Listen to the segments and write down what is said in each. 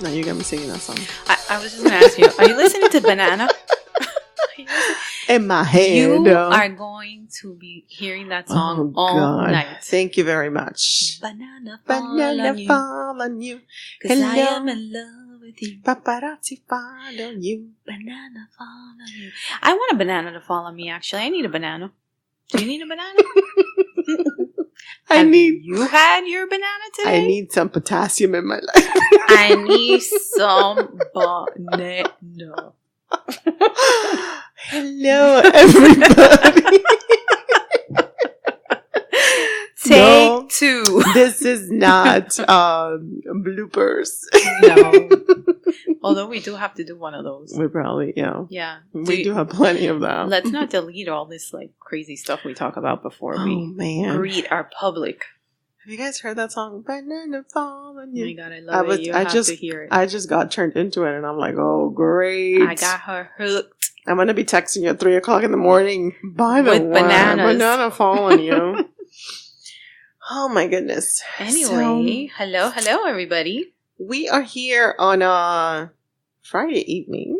No, you got me singing that song. I was just going to ask you, are you listening to Banana? In my head. You are going to be hearing that song all night. Thank you very much. Banana fall on you. Because I am in love with you. Paparazzi fall on you. Banana fall on you. I want a banana to fall on me, actually. I need a banana. Do you need a banana? Have you had your banana today? I need some potassium in my life. I need some banana. Hello, everybody. Take two. This is not bloopers. No. Although we do have to do one of those. We probably, Yeah. We do have plenty of that. Let's not delete all this like crazy stuff we talk about before we greet our public. Have you guys heard that song? Banana fall on you. Oh my God, I love it. You have to hear it. I just got turned into it and I'm like, oh, great. I got her hooked. I'm going to be texting you at 3 o'clock in the morning. By the way, banana fall on you. Oh my goodness. Anyway, hello everybody. We are here on a Friday evening.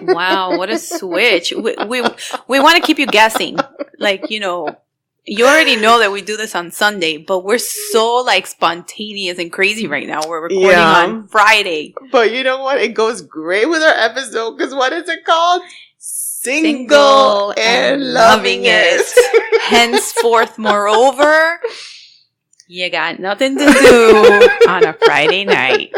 Wow, what a switch. We want to keep you guessing. Like, you already know that we do this on Sunday, but we're so like spontaneous and crazy right now. We're recording on Friday. But you know what? It goes great with our episode because what is it called? Single and loving it. Henceforth, moreover, you got nothing to do on a Friday night.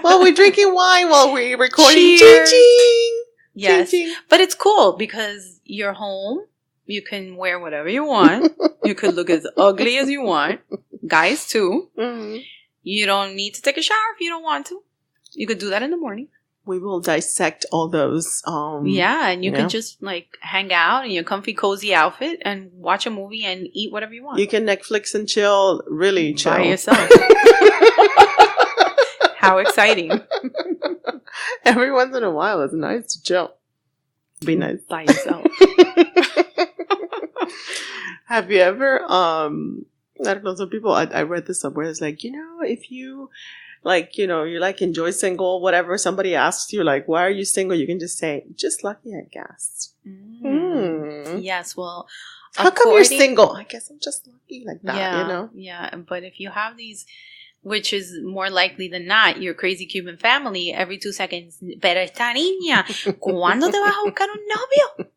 Well, we're drinking wine while we're recording. Cheers. Ching-ching. Yes, Ching-ching. But it's cool because you're home. You can wear whatever you want. You could look as ugly as you want. Guys, too. Mm-hmm. You don't need to take a shower if you don't want to. You could do that in the morning. We will dissect all those. And you can just like hang out in your comfy, cozy outfit and watch a movie and eat whatever you want. You can Netflix and chill, really chill. By yourself. How exciting. Every once in a while, it's nice to chill. Be nice. By yourself. Have you ever, I don't know, some people, I read this somewhere, it's like, if you, like, you like enjoy single, whatever, somebody asks you, like, why are you single? You can just say, just lucky, I guess. Yes, well. How come you're single? I guess I'm just lucky like that, Yeah, but if you have these, which is more likely than not, your crazy Cuban family, every 2 seconds, pero esta niña, ¿cuándo te vas a buscar un novio?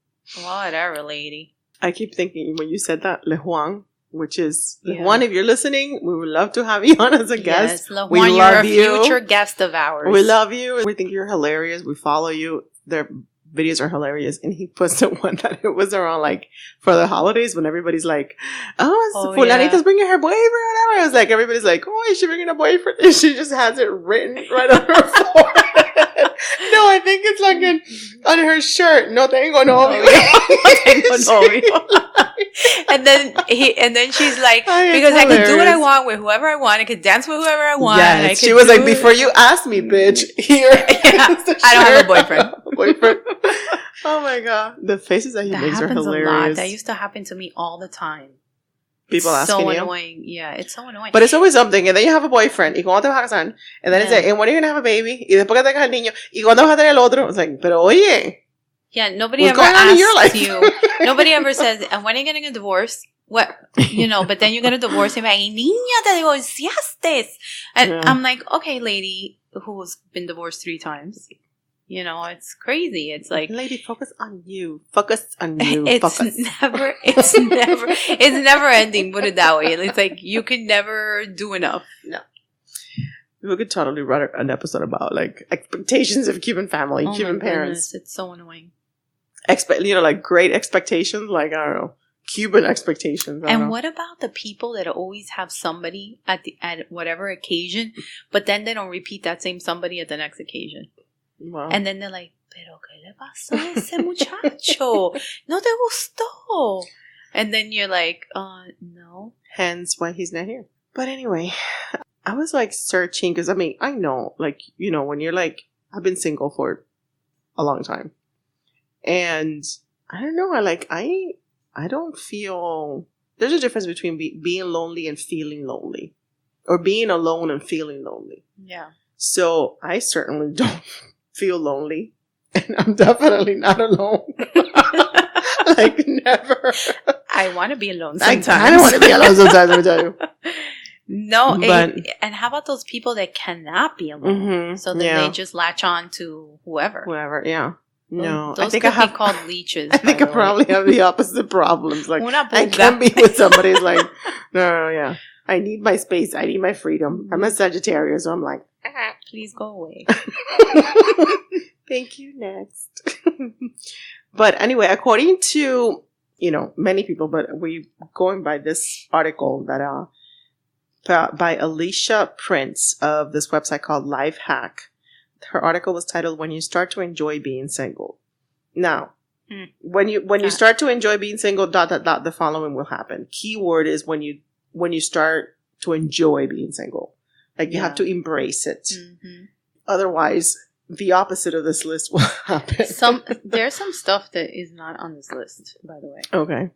Whatever, lady. I keep thinking when you said that, Le Juan, which is, Le Juan, if you're listening, we would love to have you on as a guest. Yes, Le Juan, you're a future guest of ours. We love you. We think you're hilarious. We follow you. Their videos are hilarious. And he puts the one that it was around, like, for the holidays when everybody's like, Fulanita's bringing her boyfriend or whatever. I was like, everybody's like, oh, is she bringing a boyfriend? And she just has it written right on her forehead. No, I think it's like on her shirt. No tengo novio. No tengo novio. and then she's like, because I can do what I want with whoever I want. I can dance with whoever I want. Yes, she was like, before you ask me, bitch, here. I don't have a boyfriend. Oh my God. The faces that he makes are hilarious. A lot. That used to happen to me all the time. People asking you. So annoying. Yeah, it's so annoying. But it's always something. And then you have a boyfriend. ¿Y cuándo te vas a casar? And then it's like, and when are you going to have a baby? Y después que tengas el niño. ¿Y cuándo vas a tener el otro? It's like, pero oye. Yeah, nobody ever asks you. Nobody ever says, and when are you getting a divorce? What? But then you get a divorce and you're like, niña, te divorciaste. And I'm like, okay, lady who's been divorced 3 times. It's crazy. It's like, lady, focus on you. Focus on you. It's never ending. Put it that way. It's like you can never do enough. No. We could totally write an episode about like expectations of Cuban family, Cuban parents. Goodness, it's so annoying. Like great expectations. Like I don't know, Cuban expectations. And what about the people that always have somebody at whatever occasion, but then they don't repeat that same somebody at the next occasion? Wow. And then they're like, pero ¿qué le pasó a ese muchacho? ¿No te gustó? And then you're like, no. Hence why he's not here. But anyway, I was like searching because I know, like, when you're like, I've been single for a long time. And I don't know, I don't feel, there's a difference between being lonely and feeling lonely. Or being alone and feeling lonely. Yeah. So I certainly don't feel lonely. And I'm definitely not alone. Like, never. I want to be alone sometimes. I kind of want to be alone sometimes, let me tell you. No, and how about those people that cannot be alone? Mm-hmm, so then they just latch on to whoever. Whoever, yeah. No, those could be called leeches. I think I probably have the opposite problems. Like, I can't be with somebody who's like, no, yeah. I need my space. I need my freedom. I'm a Sagittarius, so I'm like, please go away. Thank you. Next. But anyway, according to, many people, but we going by this article that by Alicia Prince of this website called Life Hack. Her article was titled "When You Start to Enjoy Being Single." Now, when you start to enjoy being single, ... the following will happen. Keyword is when you start to enjoy being single. Like, you have to embrace it. Mm-hmm. Otherwise, the opposite of this list will happen. There's some stuff that is not on this list, by the way. Okay.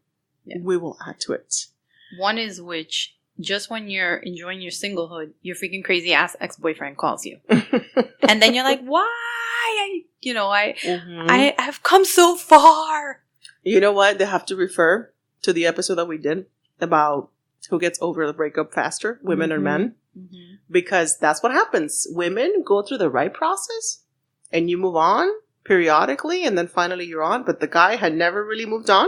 Yeah. We will add to it. One is which, just when you're enjoying your singlehood, your freaking crazy ass ex-boyfriend calls you. And then you're like, why? I have come so far. You know what? They have to refer to the episode that we did about who gets over the breakup faster, women or men. Mm-hmm. Because that's what happens. Women go through the right process and you move on periodically and then finally you're on. But the guy had never really moved on.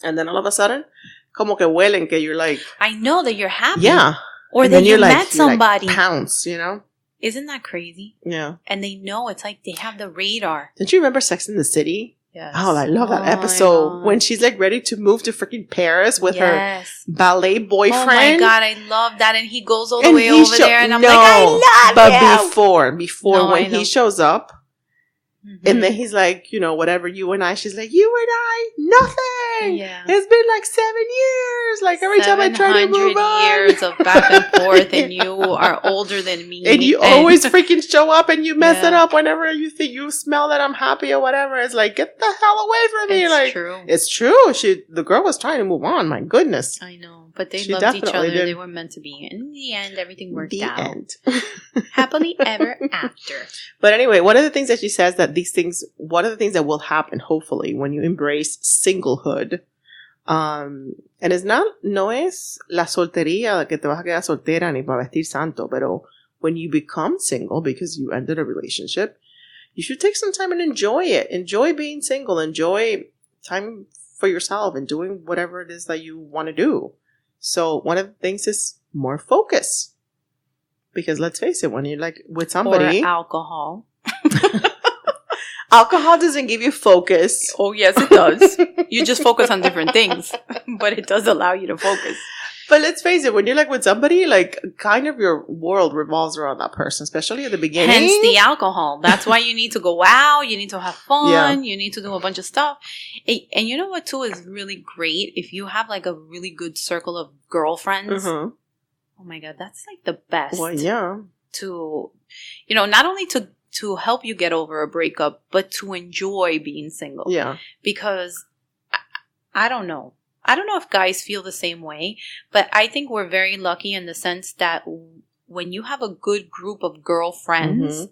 And then all of a sudden, como que huelen que you're like... I know that you're happy. Yeah. Or that you met somebody. Like pounce, Isn't that crazy? Yeah. And they know. It's like they have the radar. Don't you remember Sex in the City? Yes. Oh, I love that episode. When she's like ready to move to freaking Paris with her ballet boyfriend. Oh my God, I love that. And he goes all the way over there and I'm like, I love But before when he shows up, and then he's like, whatever, you and I. She's like, you and I, nothing. Yeah. It's been like 7 years. Like every time I try to move on. 700 years of back and forth, and you are older than me. And you always freaking show up and you mess it up whenever you think you smell that I'm happy or whatever. It's like, get the hell away from me. It's true. It's true. The girl was trying to move on. My goodness. I know. But they loved each other. They were meant to be. And in the end, everything worked out. The end. Happily ever after. But anyway, one of the things that she says that one of the things that will happen, hopefully, when you embrace singlehood, and no es la soltería que te vas a quedar soltera ni para vestir santo, pero when you become single because you ended a relationship, you should take some time and enjoy it. Enjoy being single. Enjoy time for yourself and doing whatever it is that you want to do. So one of the things is more focus. Because let's face it, when you're like with somebody... Or alcohol. Alcohol doesn't give you focus. Oh, yes, it does. You just focus on different things. But it does allow you to focus. But let's face it, when you're like with somebody, like kind of your world revolves around that person, especially at the beginning. Hence the alcohol. That's why you need to go out. You need to have fun. Yeah. You need to do a bunch of stuff. And you know what, too, is really great? If you have like a really good circle of girlfriends. Mm-hmm. Oh my God, that's like the best. Well, yeah. To, not only to help you get over a breakup, but to enjoy being single. Yeah. Because I don't know. I don't know if guys feel the same way, but I think we're very lucky in the sense that when you have a good group of girlfriends,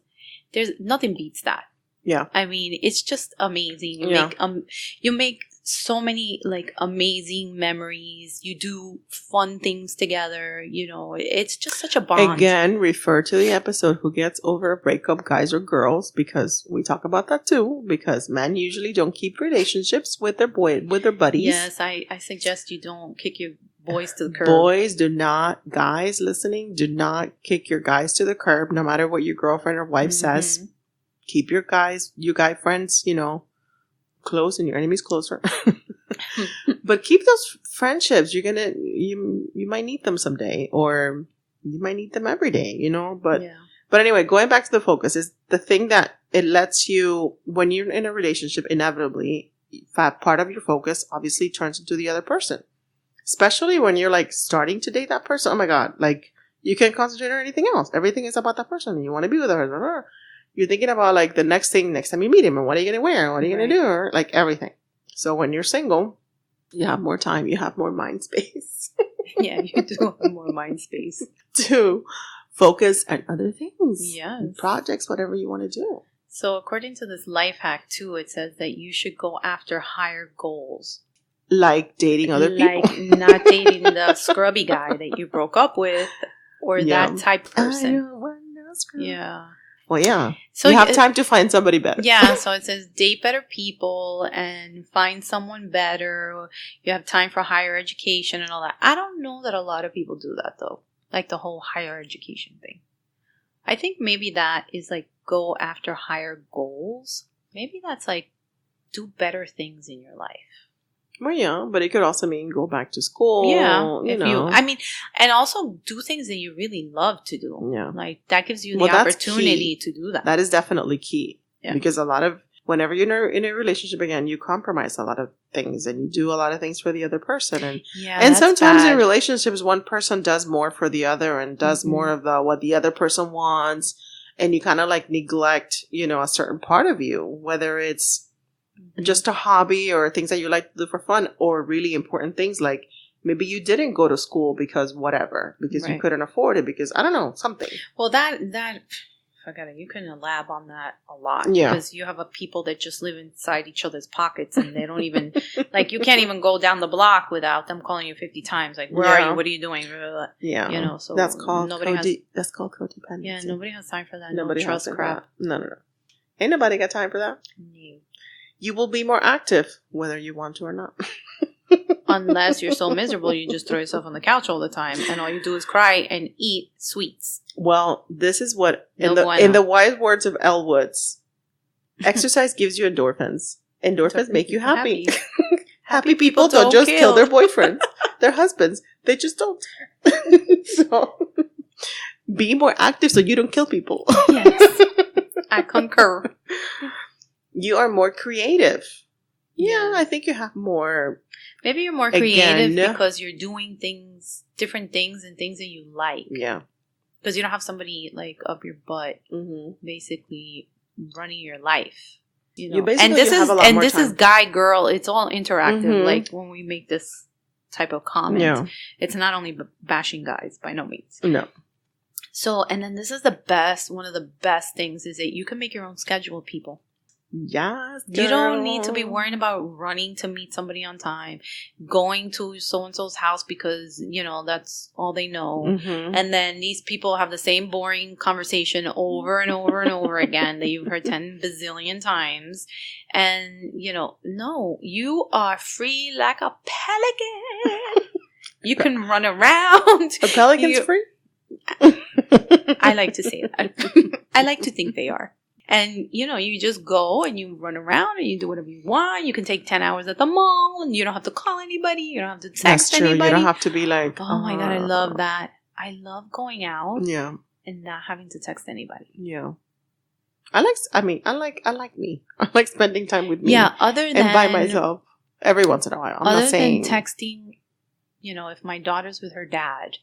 there's nothing beats that. Yeah. I mean, it's just amazing. You make so many like amazing memories. You do fun things together. It's just such a bond. Again, refer to the episode Who Gets Over a Breakup, Guys or Girls, because we talk about that too. Because men usually don't keep relationships with their buddies. Yes, I suggest you don't kick your boys to the curb. Boys do not, guys listening, do not kick your guys to the curb, no matter what your girlfriend or wife says. Keep your guy friends, close and your enemies closer. But keep those friendships. You might need them someday, or you might need them every day, but anyway, going back to the focus is the thing that it lets you, when you're in a relationship, inevitably part of your focus obviously turns into the other person, especially when you're like starting to date that person. Oh my God, like you can't concentrate on anything else. Everything is about that person and you want to be with her. You're thinking about like the next time you meet him, and what are you going to wear? What are you going to do? Or like everything. So when you're single, you have more time. You have more mind space. Yeah, you do have more mind space. To focus on other things. Yes. Projects, whatever you want to do. So according to this life hack too, it says that you should go after higher goals. Like dating other people. Like not dating the scrubby guy that you broke up with or that type of person. I don't want no scrub. Yeah. Well, yeah. So you have time to find somebody better. Yeah. So it says date better people and find someone better. You have time for higher education and all that. I don't know that a lot of people do that though. Like the whole higher education thing. I think maybe that is like go after higher goals. Maybe that's like do better things in your life. Well, yeah, but it could also mean go back to school. Yeah, and also do things that you really love to do. Yeah, like that gives you the opportunity to do that. That is definitely key because whenever you're in a relationship again, you compromise a lot of things and you do a lot of things for the other person, and sometimes in relationships, one person does more for the other and does more of what the other person wants, and you kind of like neglect, a certain part of you, whether it's just a hobby or things that you like to do for fun or really important things like maybe you didn't go to school because you couldn't afford it because I don't know, something. Well, that forget it. You can elab on that a lot because you have people that just live inside each other's pockets and they don't even like you can't even go down the block without them calling you 50 times like where are you? What are you doing? Yeah, so that's called codependence. Yeah, nobody has time for that. Nobody trust crap. No. Ain't nobody got time for that. No. You will be more active, whether you want to or not. Unless you're so miserable, you just throw yourself on the couch all the time, and all you do is cry and eat sweets. Well, this is what, in the wise words of Elle Woods, exercise gives you endorphins. Endorphins make you happy. Happy people don't just kill their boyfriends, their husbands. They just don't. So, be more active so you don't kill people. Yes, I concur. You are more creative. Yeah, I think you have more. Maybe you're more creative because you're doing different things and things that you like. Yeah. Because you don't have somebody like up your butt, basically running your life. And this is guy girl. It's all interactive. Like when we make this type of comment, it's not only bashing guys by no means. No. So, and then this is one of the best things is that you can make your own schedule, people. Yes, girl. You don't need to be worrying about running to meet somebody on time, going to so-and-so's house because, that's all they know. And then these people have the same boring conversation over and over and over again that you've heard 10 bazillion times. And, no, you are free like a pelican. You can run around. A pelican's free? I like to say that. I like to think they are. And, you just go and you run around and you do whatever you want. You can take 10 hours at the mall and you don't have to call anybody. You don't have to text anybody. You don't have to be like, oh my God, I love that. I love going out. Yeah. And not having to text anybody. Yeah. I like me. I like spending time with me. Yeah, and by myself every once in a while. I'm not saying. Other than texting, if my daughter's with her dad,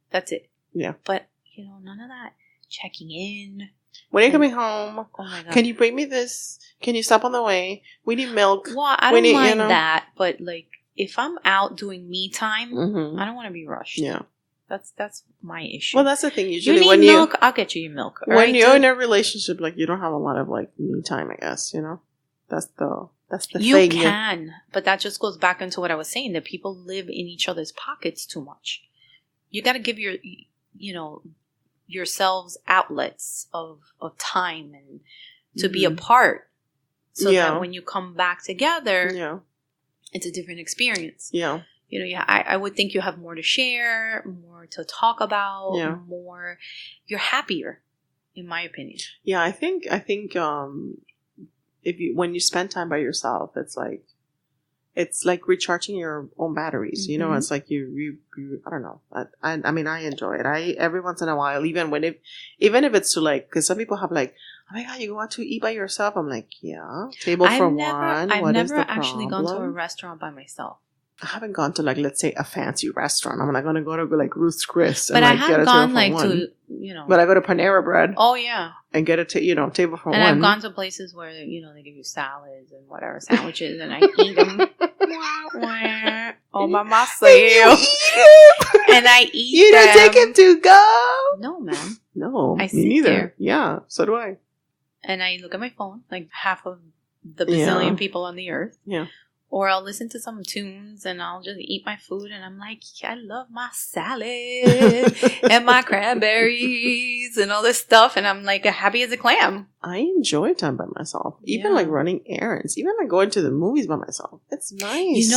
that's it. Yeah. But, none of that checking in. When are you coming home? Oh my God. Can you bring me this? Can you stop on the way? We need milk. Well, I don't mind that, but like if I'm out doing me time, I don't want to be rushed. Yeah. That's my issue. Well, that's the thing. Usually, you need milk, I'll get you your milk. When you're in a relationship, like you don't have a lot of like me time, I guess. That's the thing. You can, but that just goes back into what I was saying that people live in each other's pockets too much. You got to give yourselves outlets of time and to be apart so that when you come back together it's a different experience. I would think you have more to share, more to talk about, more you're happier, in my opinion. I think when you spend time by yourself, it's like recharging your own batteries. It's like you I don't know. I mean, I enjoy it. Every once in a while, even if it's to like, because some people have like, oh my God, you go out to eat by yourself. I'm like, yeah, table for one. I've never actually gone to a restaurant by myself. I haven't gone to like, let's say, a fancy restaurant. I'm not going to go to like Ruth's Chris. But I have gone like to, But I go to Panera Bread. Oh yeah. And get a table for one. And I've gone to places where they give you salads and whatever sandwiches, and I eat them all by myself. And I eat. You don't take it to go. No, man. No, I me sit neither. there. Yeah, so do I. And I look at my phone, like half of the bazillion people on the earth. Yeah. Or I'll listen to some tunes and I'll just eat my food and I'm like, yeah, I love my salad and my cranberries and all this stuff. And I'm like happy as a clam. I enjoy time by myself. Even like running errands. Even like going to the movies by myself. It's nice.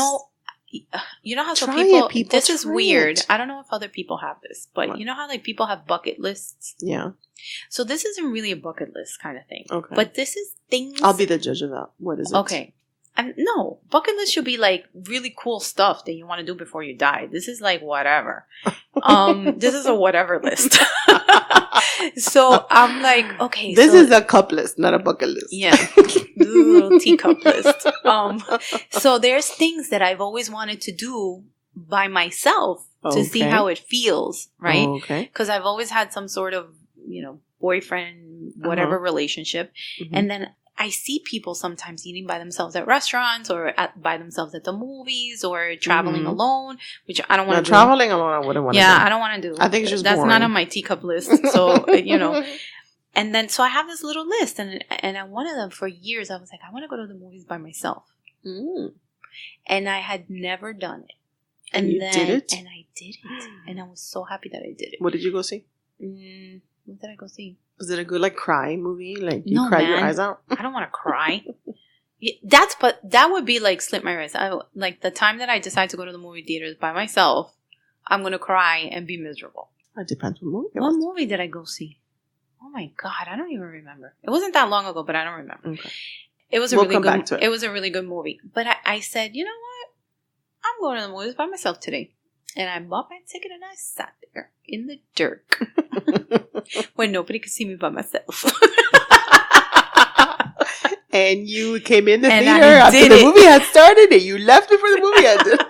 You know how some people this is weird. I don't know if other people have this, but you know how like people have bucket lists? Yeah. So this isn't really a bucket list kind of thing. Okay. But this is things. I'll be the judge of that. What is it? Okay. And no, bucket list should be like really cool stuff that you want to do before you die. This is like whatever. This is a whatever list. So I'm like, okay. This is a cup list, not a bucket list. Yeah. This is a little teacup list. So there's things that I've always wanted to do by myself to see how it feels, right? Okay. Because I've always had some sort of, boyfriend, whatever relationship. Mm-hmm. And then I see people sometimes eating by themselves at restaurants or by themselves at the movies or traveling alone, which I don't want to do. Traveling alone, I wouldn't want to do. Yeah, I don't want to do. I think it's just That's boring. not on my teacup list. So, And then, so I have this little list. And on one of them for years, I was like, I want to go to the movies by myself. Mm. And I had never done it. And you did it? And I did it. And I was so happy that I did it. What did you go see? What did I go see? Was it a good cry movie? Like you cried your eyes out? I don't want to cry. That would be like slip my wrist. Like the time that I decide to go to the movie theaters by myself, I'm going to cry and be miserable. It depends what movie. What movie did I go see? Oh my God, I don't even remember. It wasn't that long ago, but I don't remember. Okay. It was a really good movie. But I said, you know what? I'm going to the movies by myself today. And I bought my ticket and I sat there in the dirt when nobody could see me but myself. And you came in the theater after the movie had started and you left before the movie ended.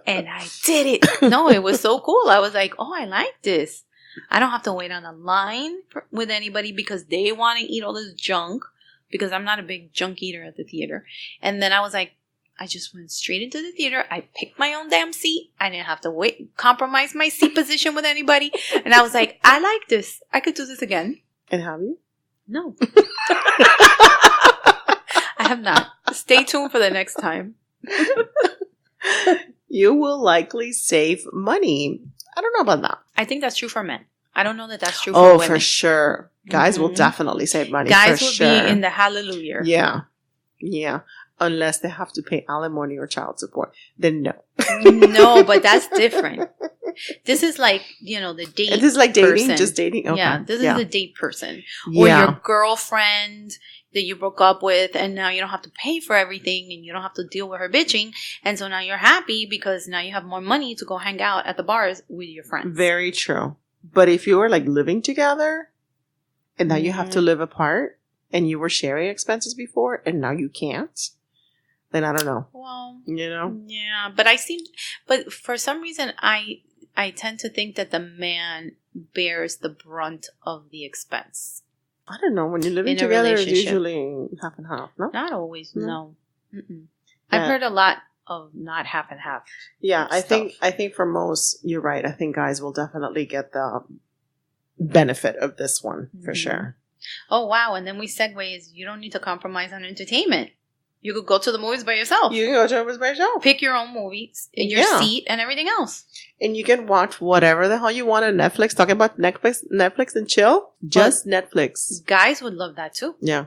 And I did it. No, it was so cool. I was like, oh, I like this. I don't have to wait on a line with anybody because they want to eat all this junk because I'm not a big junk eater at the theater. And then I was like, I just went straight into the theater. I picked my own damn seat. I didn't have to compromise my seat position with anybody. And I was like, I like this. I could do this again. And have you? No. I have not. Stay tuned for the next time. You will likely save money. I don't know about that. I think that's true for men. I don't know that that's true for women. Oh, for sure. Guys will definitely save money. Guys will be in the hallelujah. Yeah. Yeah. Unless they have to pay alimony or child support. Then no. No, but that's different. This is like, the date. This is like dating? Person. Just dating? Okay. Yeah, this is the date person. Or your girlfriend that you broke up with and now you don't have to pay for everything and you don't have to deal with her bitching. And so now you're happy because now you have more money to go hang out at the bars with your friends. Very true. But if you were like living together and now you have to live apart and you were sharing expenses before and now you can't, then I don't know. Well, yeah, but for some reason I tend to think that the man bears the brunt of the expense. I don't know. When you're living together, it's usually half and half, no? Not always, no. I've heard a lot of not half and half. Yeah, I think for most, you're right. I think guys will definitely get the benefit of this one, for sure. Oh, wow. And then we segue you don't need to compromise on entertainment. You could go to the movies by yourself. You can go to the movies by yourself. Pick your own movies, your seat, and everything else. And you can watch whatever the hell you want on Netflix. Talking about Netflix and chill. Just Netflix. Guys would love that too. Yeah.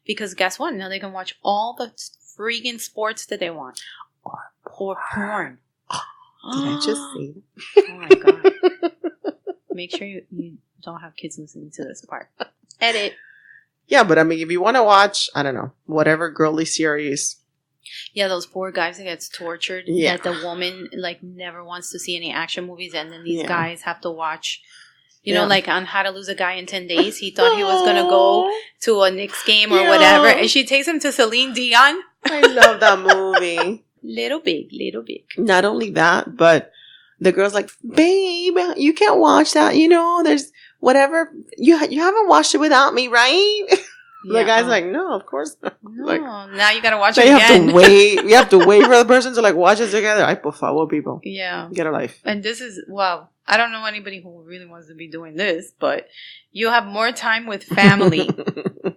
Because guess what? Now they can watch all the freaking sports that they want. Or porn. Did I just say that? Oh my God. Make sure you don't have kids listening to this part. Edit. Yeah, but I mean, if you want to watch, I don't know, whatever girly series. Yeah, those poor guys that gets tortured. Yeah. That the woman, never wants to see any action movies. And then these guys have to watch, like on How to Lose a Guy in 10 Days. He thought he was going to go to a Knicks game or whatever. And she takes him to Celine Dion. I love that movie. Little big. Not only that, but the girl's like, babe, you can't watch that. There's... whatever, you haven't watched it without me, right? The guy's like, no, of course not. No, like, now you gotta watch it again. You have to wait for the person to like watch it together. Ay, por favor, people. Yeah. Get a life. And this is, wow, I don't know anybody who really wants to be doing this, but you have more time with family.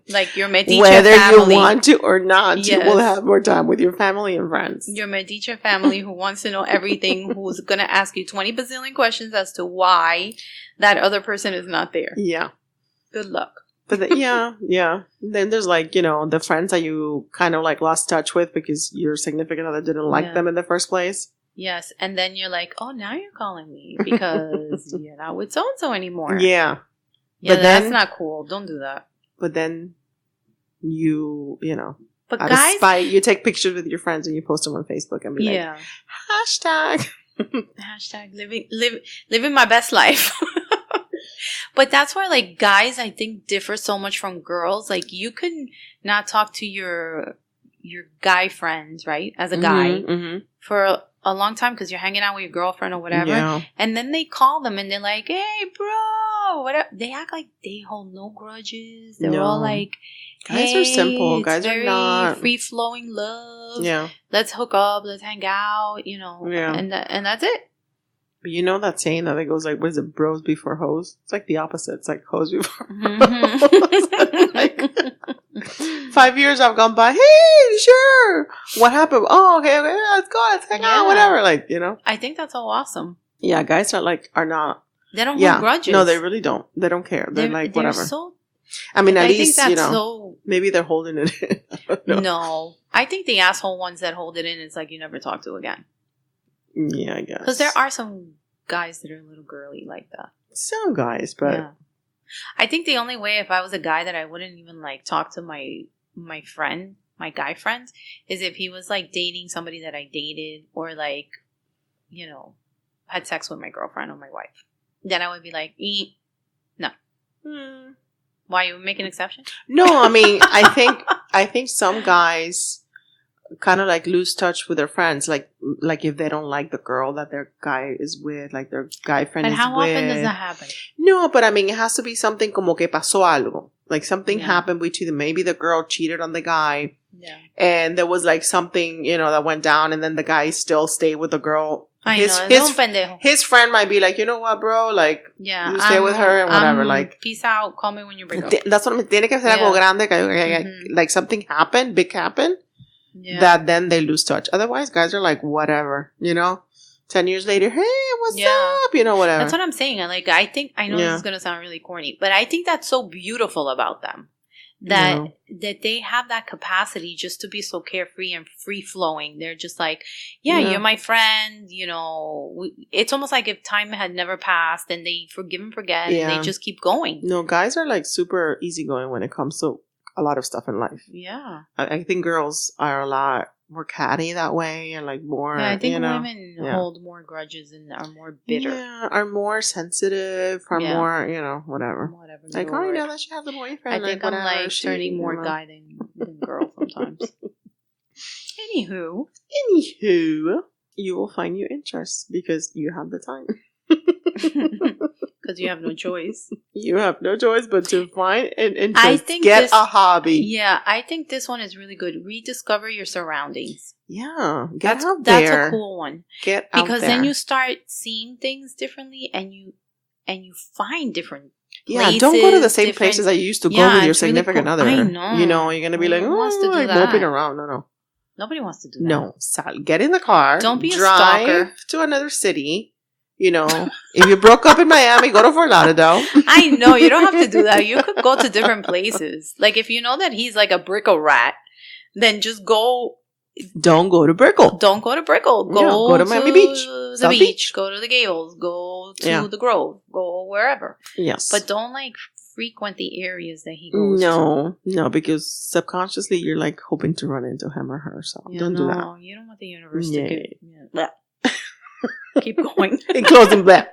Like your mediche whether family. you want to or not, you will have more time with your family and friends. Your mediche family who wants to know everything, who's going to ask you 20 bazillion questions as to why that other person is not there. Yeah. Good luck. But yeah. Then there's like, the friends that you kind of like lost touch with because your significant other didn't like them in the first place. Yes. And then you're like, oh, now you're calling me because you're not with so-and-so anymore. Yeah. Yeah, but that's not cool. Don't do that. But then but out guys, of spite, you take pictures with your friends and you post them on Facebook and be like, hashtag living my best life. But that's where like guys, I think, differ so much from girls. Like you can not talk to your guy friends, right, as a guy for a long time because you're hanging out with your girlfriend or whatever, and then they call them and they're like, hey bro, whatever. They act like they hold no grudges. They're all like, guys are simple. Guys are not free flowing love. Yeah, let's hook up, let's hang out, and that's it. But you know that saying that it goes like, what is it, bros before hoes? It's like the opposite. It's like hoes before like, 5 years I've gone by, hey, sure. What happened? Oh, okay, let's go, let's hang out, whatever. Like, I think that's so awesome. Yeah, guys are not. They don't hold grudges. No, they really don't. They don't care. They're like, whatever. I mean, at least, maybe they're holding it in. No. I think the asshole ones that hold it in is like you never talk to again. Yeah, I guess. Because there are some guys that are a little girly like that. Some guys, but... Yeah. I think the only way if I was a guy that I wouldn't even like talk to my friend, my guy friends, is if he was like dating somebody that I dated or like, had sex with my girlfriend or my wife. Then I would be like, no. Why, you would make an exception? No, I mean, I think some guys kind of like lose touch with their friends, like if they don't like the girl that their guy is with, like their guy friend is with. And how often does that happen? No, but I mean, it has to be something como que pasó algo. Like something happened between them. Maybe the girl cheated on the guy. Yeah. And there was like something, that went down and then the guy still stayed with the girl. His friend might be like, you know what, bro? Like, you stay with her and whatever. Like, peace out. Call me when you break up. That's what I mean. Tiene que ser algo grande. Like something happened, big happened. Yeah. That then they lose touch. Otherwise, guys are like, whatever, 10 years later, hey, what's up? Whatever. That's what I'm saying. Like, I know this is going to sound really corny, but I think that's so beautiful about them. That they have that capacity just to be so carefree and free-flowing. They're just like, you're my friend, it's almost like if time had never passed and they forgive and forget and they just keep going. No, guys are like super easygoing when it comes to a lot of stuff in life. Yeah. I think girls are a lot more catty that way and like more, I think women hold more grudges and are more bitter. Yeah, are more sensitive, are more, whatever. Like, oh, that she has a boyfriend. I think I'm like turning more guy than girl sometimes. Anywho, you will find your interests because you have the time. Because you have no choice. You have no choice but to find an interest. Get a hobby. Yeah, I think this one is really good. Rediscover your surroundings. Yeah, that's out there. That's a cool one. Get out because there. Then you start seeing things differently, and you find different. Places, don't go to the same places that you used to go with your significant other. I know. You're gonna be like, like moping around. No. Nobody wants to do that. No, Sal, get in the car. Don't be a stalker. To another city. If you broke up in Miami, go to Fort Lauderdale. I know. You don't have to do that. You could go to different places. Like, if you know that he's like a Brickell rat, then just go. Don't go to Brickell. Don't go to Brickell. Go to Miami Beach. The beach. Go to the Gables. Go to the Grove. Go wherever. Yes. But don't, like, frequent the areas that he goes to. No, because subconsciously you're, like, hoping to run into him or her. So don't do that. No, you don't want the universe to get... Yeah. Keep going. In closing, blah.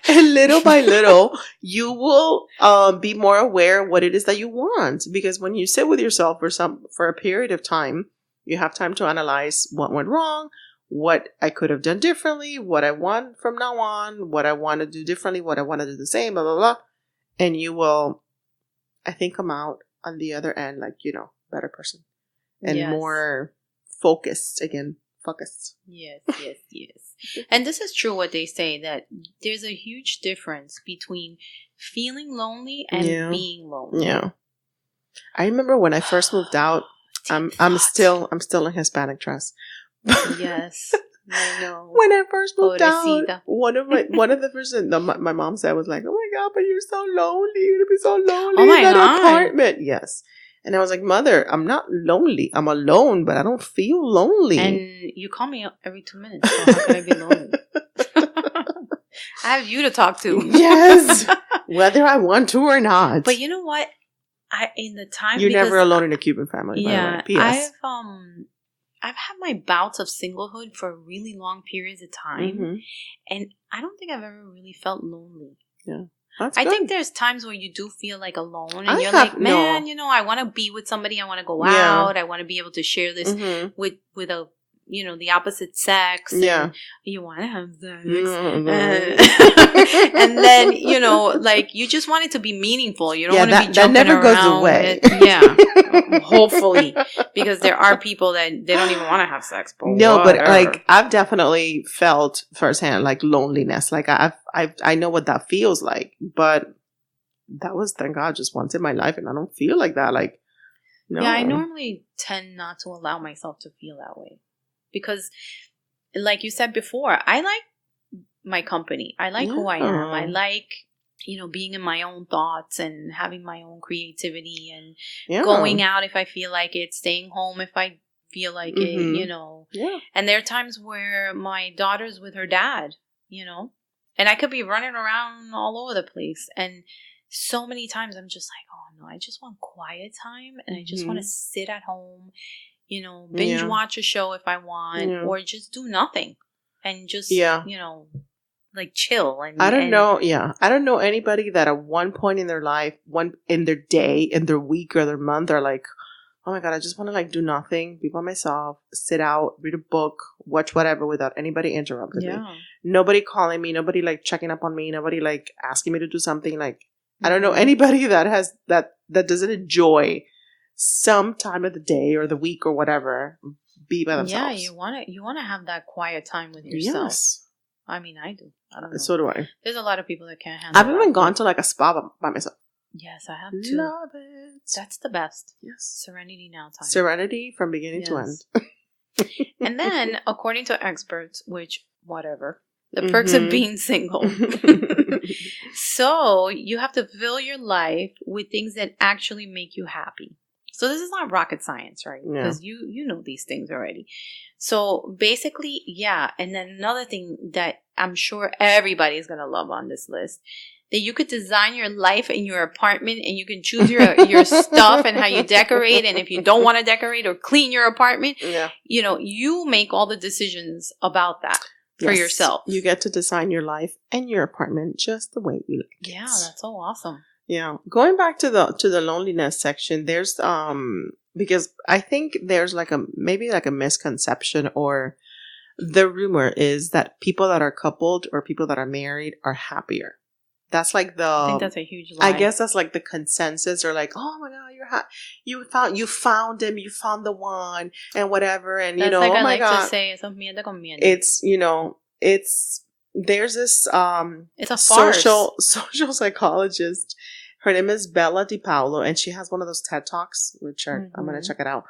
And little by little, you will be more aware of what it is that you want. Because when you sit with yourself for a period of time, you have time to analyze what went wrong, what I could have done differently, what I want from now on, what I want to do differently, what I want to do the same, blah, blah, blah. And you will, I think, come out on the other end like, better person and more focused again. Focused. Yes. And this is true what they say, that there's a huge difference between feeling lonely and being lonely. Yeah. I remember when I first moved out, I'm still in Hispanic dress. Yes. I know. When I first moved out, one of the first my mom said was like, "Oh my God, but you're so lonely. You're gonna be so lonely in that apartment." Yes. And I was like, "Mother, I'm not lonely. I'm alone, but I don't feel lonely." And you call me every 2 minutes, so how can I be lonely? I have you to talk to. Yes. Whether I want to or not. But you know what? You're never alone in a Cuban family, yeah, by the way. P.S. I've had my bouts of singlehood for really long periods of time. Mm-hmm. And I don't think I've ever really felt lonely. Yeah. I think there's times where you do feel like alone and you're like, man, I want to be with somebody. I want to go out. I want to be able to share this with a, the opposite sex. Yeah. And you want to have sex. Mm-hmm. And then, like you just want it to be meaningful. You don't want to be jumping that never around. Goes away. Yeah. Hopefully. Because there are people that they don't even want to have sex. But but like I've definitely felt firsthand like loneliness. Like I know what that feels like, but that was, thank God, just once in my life, and I don't feel like that. Like, no. Yeah, I normally tend not to allow myself to feel that way because, like you said before, I like my company. I like who I am. I like, being in my own thoughts and having my own creativity and going out if I feel like it, staying home if I feel like it, Yeah. And there are times where my daughter's with her dad, and I could be running around all over the place. And so many times I'm just like, oh no, I just want quiet time and I just want to sit at home, binge watch a show if I want, or just do nothing and just, like chill. I don't know. Yeah. I don't know anybody that at one point in their life, in their day, in their week or their month are like, oh my God, I just want to like do nothing, be by myself, sit out, read a book, watch whatever without anybody interrupting me. Nobody calling me, nobody like checking up on me, nobody like asking me to do something. Like, I don't know anybody that has that doesn't enjoy some time of the day or the week or whatever be by themselves. Yeah, you want to have that quiet time with yourself. Yes. I mean, I do. I don't know. So do I. There's a lot of people that can't handle I've even gone to like a spa by myself. Yes, I have too. Love it. That's the best. Yes. Serenity now time. Serenity from beginning to end. And then, according to experts, which, whatever, the perks of being single. So, you have to fill your life with things that actually make you happy. So, this is not rocket science, right? Because you know these things already. So, basically, yeah. And then another thing that I'm sure everybody's going to love on this list, that you could design your life in your apartment and you can choose your stuff and how you decorate. And if you don't want to decorate or clean your apartment, you make all the decisions about that for yourself. You get to design your life and your apartment just the way you like it. Yeah, that's so awesome. Yeah. Going back to the loneliness section, there's because I think there's maybe a misconception, or the rumor is that people that are coupled or people that are married are happier. That's like I think that's a huge lie. I guess that's like the consensus, or like, oh my God, you found him, you found the one, and whatever, and that's oh my like God, to say, eso es mierda con mierda. It's there's this it's a farce. social psychologist. Her name is Bella DiPaolo, and she has one of those TED Talks, which I'm gonna check it out.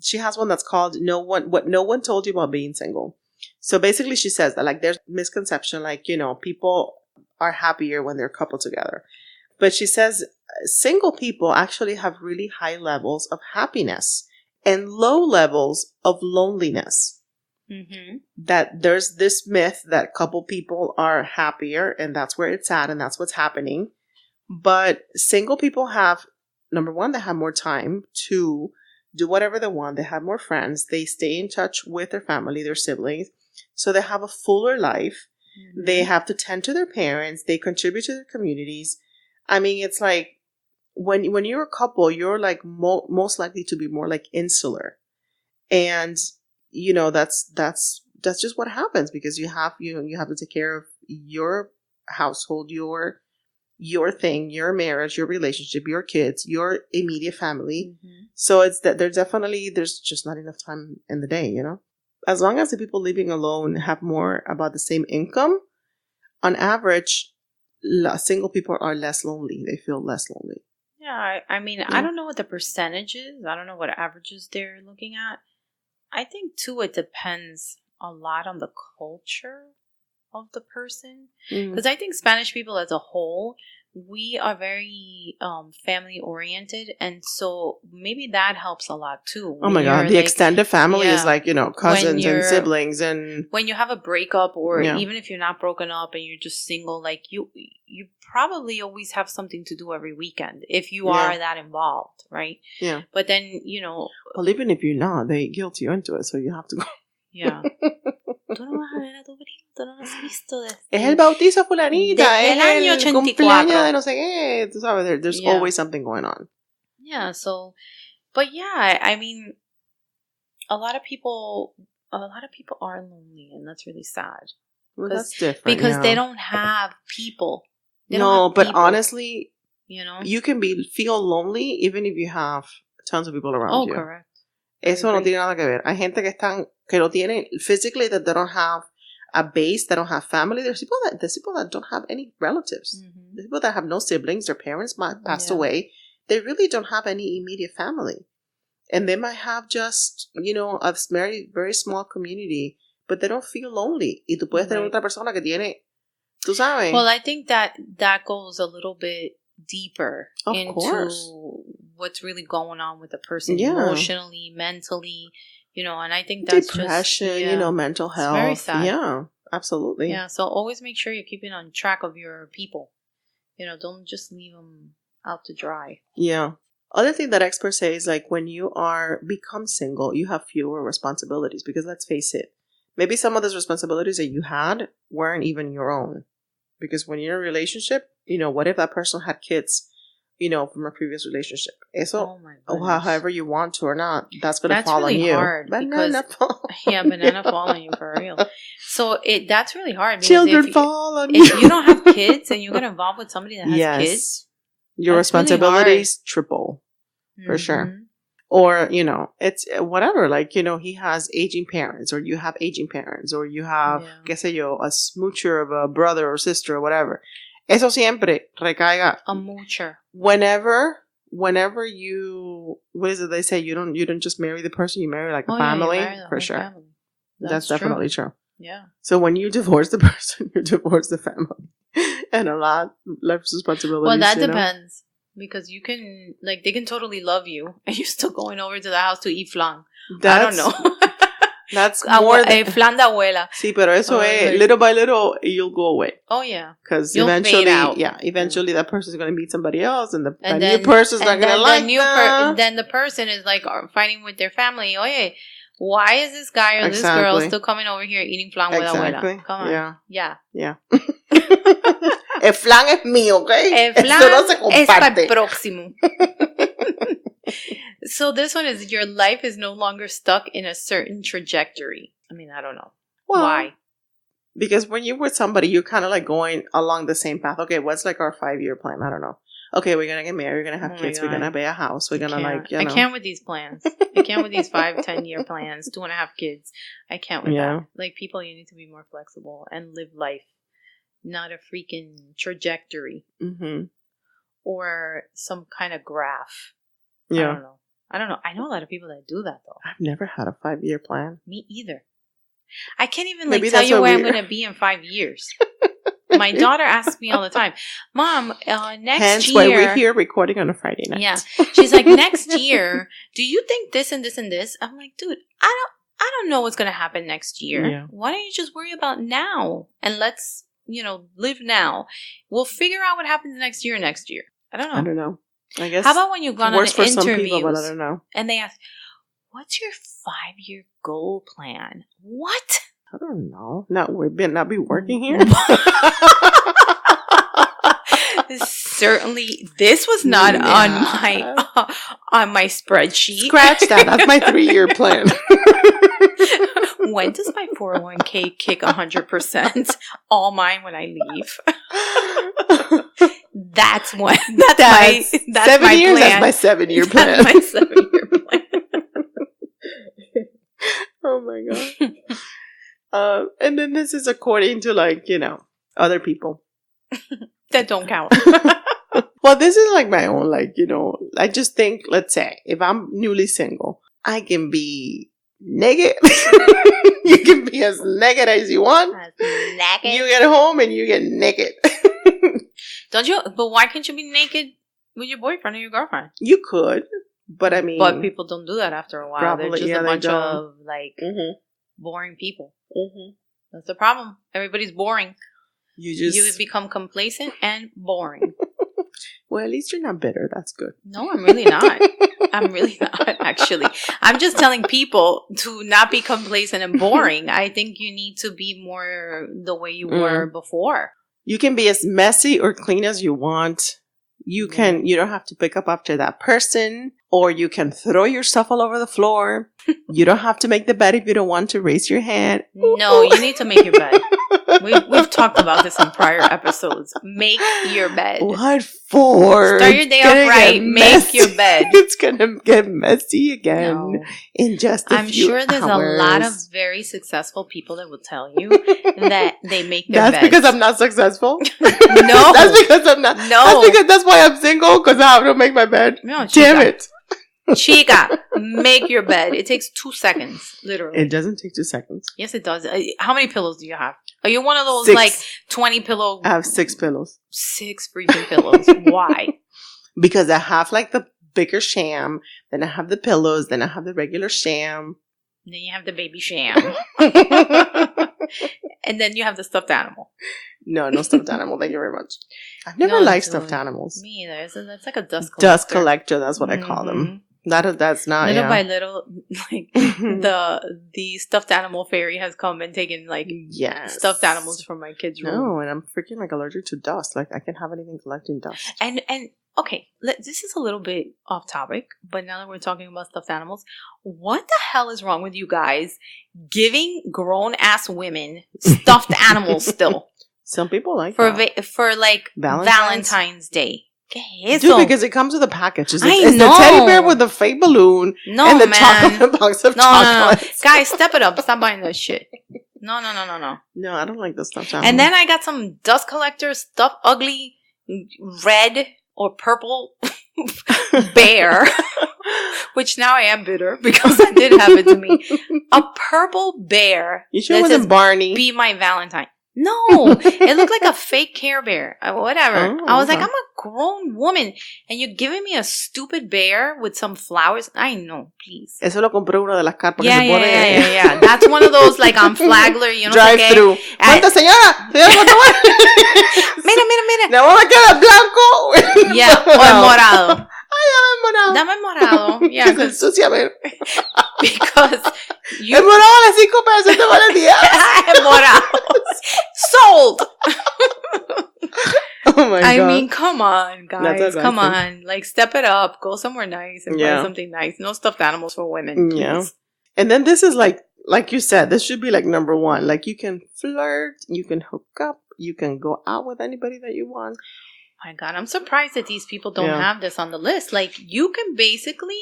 She has one that's called What No One Told You About Being Single. So basically, she says that there's misconception, people are happier when they're coupled together. But she says single people actually have really high levels of happiness and low levels of loneliness. Mm-hmm. That there's this myth that coupled people are happier and that's where it's at and that's what's happening. But single people have, number one, they have more time to do whatever they want. They have more friends. They stay in touch with their family, their siblings. So they have a fuller life. They have to tend to their parents. They contribute to their communities. I mean, it's like when you're a couple, you're like most likely to be more like insular. And, that's that's just what happens because you have to take care of your household, your thing, your marriage, your relationship, your kids, your immediate family. So it's that there's just not enough time in the day, As long as the people living alone have more about the same income, on average, single people are less lonely. They feel less lonely. Yeah, I mean, I don't know what the percentage is. I don't know what averages they're looking at. I think, too, it depends a lot on the culture of the person. Because I think Spanish people as a whole, we are very family oriented, and so maybe that helps a lot too. Oh my God, the extended family is like, cousins and siblings, and when you have a breakup, or even if you're not broken up and you're just single, like you probably always have something to do every weekend if you are that involved, right? Yeah. But then, well, even if you're not, they guilt you into it, so you have to go. Yeah. Tú no vas a ver a tu primo, tú no lo has visto es el bautizo fulanita, es el cumpleaños de no sé qué. Tú sabes, there's always something going on. Yeah, so, but yeah, I mean, a lot of people are lonely, and that's really sad. Well, that's different. Because they don't have people. Honestly, you can feel lonely even if you have tons of people around you. Oh, correct. Eso no tiene nada que ver. Hay gente que lo tienen physically, that they don't have a base, they don't have family. There's people that don't have any relatives. There's people that have no siblings. Their parents passed away. They really don't have any immediate family. And they might have just, a very, very small community, but they don't feel lonely. Y tú puedes tener otra persona que tiene, tú sabes. Well, I think that goes a little bit deeper into what's really going on with the person emotionally, mentally, and I think that's depression, mental health. It's very sad. Yeah, absolutely. Yeah, so always make sure you're keeping on track of your people. Don't just leave them out to dry. Yeah. Other thing that experts say is like when you become single, you have fewer responsibilities because let's face it, maybe some of those responsibilities that you had weren't even your own. Because when you're in a relationship, what if that person had kids, from a previous relationship? Eso, however you want to or not, that's going to fall on you. Hard banana fall on you for real. So that's really hard. Because children fall on you. If you don't have kids and you get involved with somebody that has kids, your responsibilities really triple for sure. Or, it's whatever, like, he has aging parents, or you have aging parents, or you have, qué sé yo, a smoocher of a brother or sister or whatever. Eso siempre recaiga. A moocher. Whenever you, what is it they say? You don't just marry the person, you marry like a family. For sure. Family. That's definitely true. Yeah. So when you divorce the person, you divorce the family. And a lot less responsibilities. Well, that depends. Because you can, they can totally love you, and you're still going over to the house to eat flan. I don't know. That's more flan de abuela. Sí, pero eso es, little by little, you'll go away. Oh, yeah. Because eventually that person's going to meet somebody else, and the new person's not going to like them. Then the person is, fighting with their family. Oye, why is this guy or this girl still coming over here eating flan with abuela? Come on. Yeah. El flan es mío, ¿ok? El flan no se comparte. Es para el próximo. So this one is, your life is no longer stuck in a certain trajectory. I mean, I don't know. Well, why? Because when you're with somebody, you're kind of going along the same path. Okay, what's our 5-year plan? I don't know. Okay, we're going to get married. We're going to have kids. We're going to buy a house. We're going to I can't with these plans. I can't with these 5-10 year plans. 2.5 kids. I can't with that. People, you need to be more flexible and live life. Not a freaking trajectory. Or some kind of graph. Yeah. I don't know. I know a lot of people that do that, though. I've never had a 5-year plan. Me either. I can't even tell you where I'm going to be in 5 years. My daughter asks me all the time, Mom, next year... Hence why we're here recording on a Friday night. Yeah. She's like, next year, do you think this and this and this? I'm like, dude, I don't know what's going to happen next year. Yeah. Why don't you just worry about now? And let's, live now. We'll figure out what happens next year. I don't know. I guess. How about when you've gone on interviews some people, but I don't know. And they ask, what's your 5-year goal plan? What? I don't know. Not be working here? Certainly, this was not on my spreadsheet. Scratch that. That's my 3-year plan. When does my 401k kick 100%? All mine when I leave. That's when. That's 7 my years. plan. That's my 7-year plan. That's my 7-year plan. Oh my god. And then this is according to other people that don't count. Well, this is like my own, I just think, let's say, if I'm newly single, I can be naked. You can be as naked as you want. Naked. You get home and you get naked. Don't you? But why can't you be naked with your boyfriend or your girlfriend? You could, but I mean... But people don't do that after a while. Probably, They're just a bunch of, mm-hmm. boring people. Mm-hmm. That's the problem. Everybody's boring. You become complacent and boring. Well, at least you're not bitter. That's good. No, I'm really not. I'm really not, actually. I'm just telling people to not be complacent and boring. I think you need to be more the way you were before. You can be as messy or clean as you want. You don't have to pick up after that person, or you can throw yourself all over the floor. You don't have to make the bed if you don't want to. Raise your hand. No, you need to make your bed. We've talked about this in prior episodes. Make your bed. What for? Start your day off right. Make your bed. It's gonna get messy again in just a few sure there's hours. A lot of very successful people that will tell you that they make their beds. That's because I'm not successful? No. That's because I'm not. No. That's why I'm single, because I have to make my bed. No, damn it. Chica, make your bed. It takes 2 seconds, literally. It doesn't take 2 seconds. Yes, it does. How many pillows do you have? Are you one of those 6. 20 pillow? I have 6 pillows. 6 freaking pillows. Why? Because I have the bigger sham, then I have the pillows, then I have the regular sham. Then you have the baby sham. And then you have the stuffed animal. No stuffed animal. Thank you very much. I've never liked stuffed animals. Me either. So that's like a dust collector. Dust collector. That's what I call them. That's not. Little by little, the stuffed animal fairy has come and taken stuffed animals from my kids' room. No, and I'm freaking allergic to dust. I can't have anything collecting dust. And okay, this is a little bit off topic, but now that we're talking about stuffed animals, what the hell is wrong with you guys giving grown-ass women stuffed animals still? Some people like for Valentine's Day. Dude, because it comes with a package. It's know. The teddy bear with the fake balloon and the chocolate box of chocolates. No. Guys, step it up. Stop buying that shit. No. No, I don't like the stuffed animals. And then I got some dust collector stuff, ugly red or purple bear, which now I am bitter because I did have it to me. A purple bear. You sure it wasn't Barney? Be my Valentine. No, it looked like a fake Care Bear. Whatever. I was like, I'm a grown woman, and you're giving me a stupid bear with some flowers. I know, please. Eso lo compré una de las carpas que se pone. Yeah. That's one of those on Flagler, drive through. ¿Cuánto, señora? Mira. ¿Le vamos a quedar blanco? Yeah, o morado. Ay, dame morado. Yeah, ensúciame. Because el morado a las 5 pesos te vale 10. El morado. Sold. Oh my god. I mean, come on, guys. Come on. Step it up. Go somewhere nice and buy something nice. No stuffed animals for women. Please. Yeah. And then this is like you said, this should be number 1. You can flirt, you can hook up, you can go out with anybody that you want. My God, I'm surprised that these people don't have this on the list. You can basically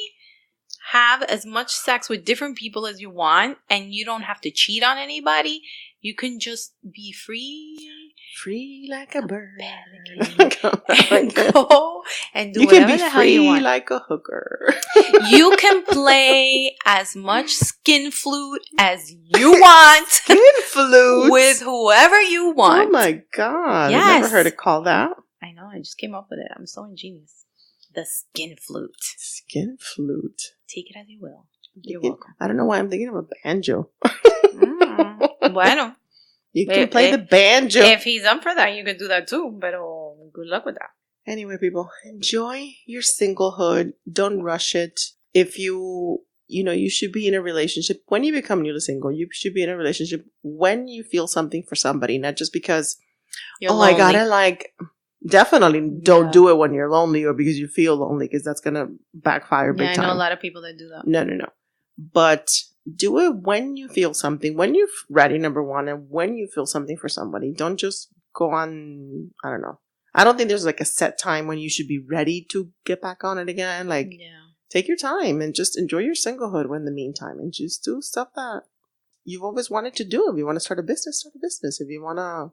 have as much sex with different people as you want, and you don't have to cheat on anybody. You can just be free. Free like a bird. And go and do whatever the hell you want. You can be free like a hooker. You can play as much skin flute as you want. Skin flute? With whoever you want. Oh my God. Yes. I've never heard it called that. I know. I just came up with it. I'm so ingenious. The skin flute. Skin flute. Take it as you will. You're welcome. I don't know why I'm thinking of a banjo. Bueno. You can play the banjo. If he's up for that, you can do that too. But good luck with that. Anyway, people, enjoy your singlehood. Don't rush it. If you should be in a relationship when you become newly single. You should be in a relationship when you feel something for somebody, not just because, lonely. I gotta definitely don't do it when you're lonely or because you feel lonely, because that's gonna backfire big time. I know a lot of people that do that. No. But do it when you feel something, when you're ready, number one, and when you feel something for somebody. Don't just go on, I don't know. I don't think there's like a set time when you should be ready to get back on it again. Like, take your time and just enjoy your singlehood in the meantime, and just do stuff that you've always wanted to do. If you want to start a business, start a business. If you want to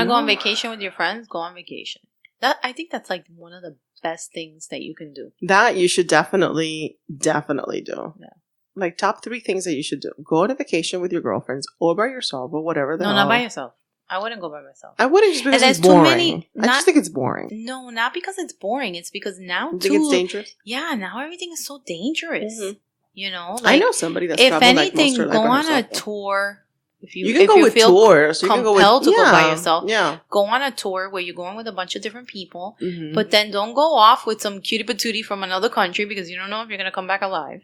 go on vacation with your friends, go on vacation. I think that's like one of the best things that you can do. That you should definitely do. Yeah. Like top 3 things that you should do. Go on a vacation with your girlfriends or by yourself or whatever the hell. No, not by yourself. I wouldn't go by myself. I wouldn't just because it's boring. I just think it's boring. No, not because it's boring. It's because now you think it's dangerous? Yeah, now everything is so dangerous. Mm-hmm. You know? Like, I know somebody that's if traveled anything, like most of her go life on a tour. If you can go with tours. You compelled to go by yourself. Yeah. Go on a tour where you're going with a bunch of different people. Mm-hmm. But then don't go off with some cutie patootie from another country because you don't know if you're going to come back alive.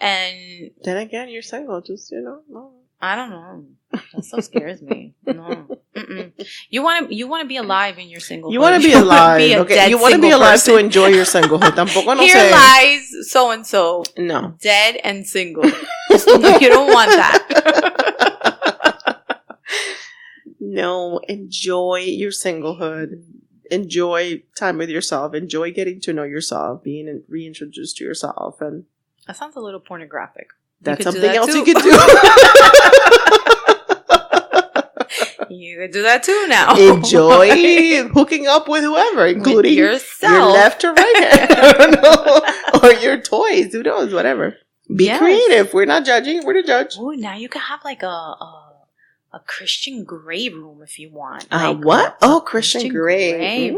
And then again, you're single. Just, no. I don't know. That so scares me. No. Mm-mm. You want to be alive in your singlehood. You want to be alive. Okay. You want to be alive to enjoy your singlehood. Here lies so and so. No. Dead and single. No, you don't want that. No, enjoy your singlehood. Enjoy time with yourself. Enjoy getting to know yourself, being reintroduced to yourself. And that sounds a little pornographic. That's something else you could do. You could do that too now. Enjoy hooking up with whoever, including with yourself. Your left or right hand. Or your toys. Who knows? Whatever. Be creative. We're not judging. We're the judge. Oh, now you can have like a Christian Grey room if you want. What? Oh, Christian Grey.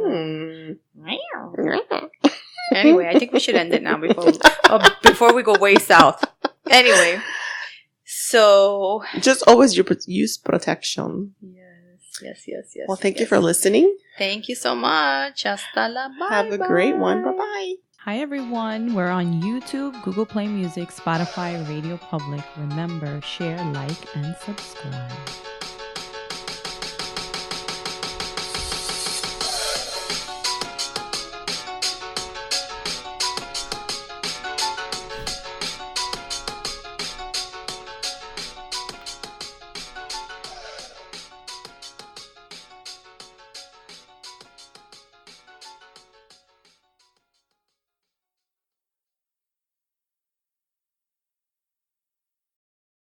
Anyway, I think we should end it now before we go way south. Anyway, so just always use protection. Yes. Well, thank you for listening. Thank you so much. Hasta la bye. Have a great one. Bye-bye. Hi, everyone. We're on YouTube, Google Play Music, Spotify, Radio Public. Remember, share, like, and subscribe.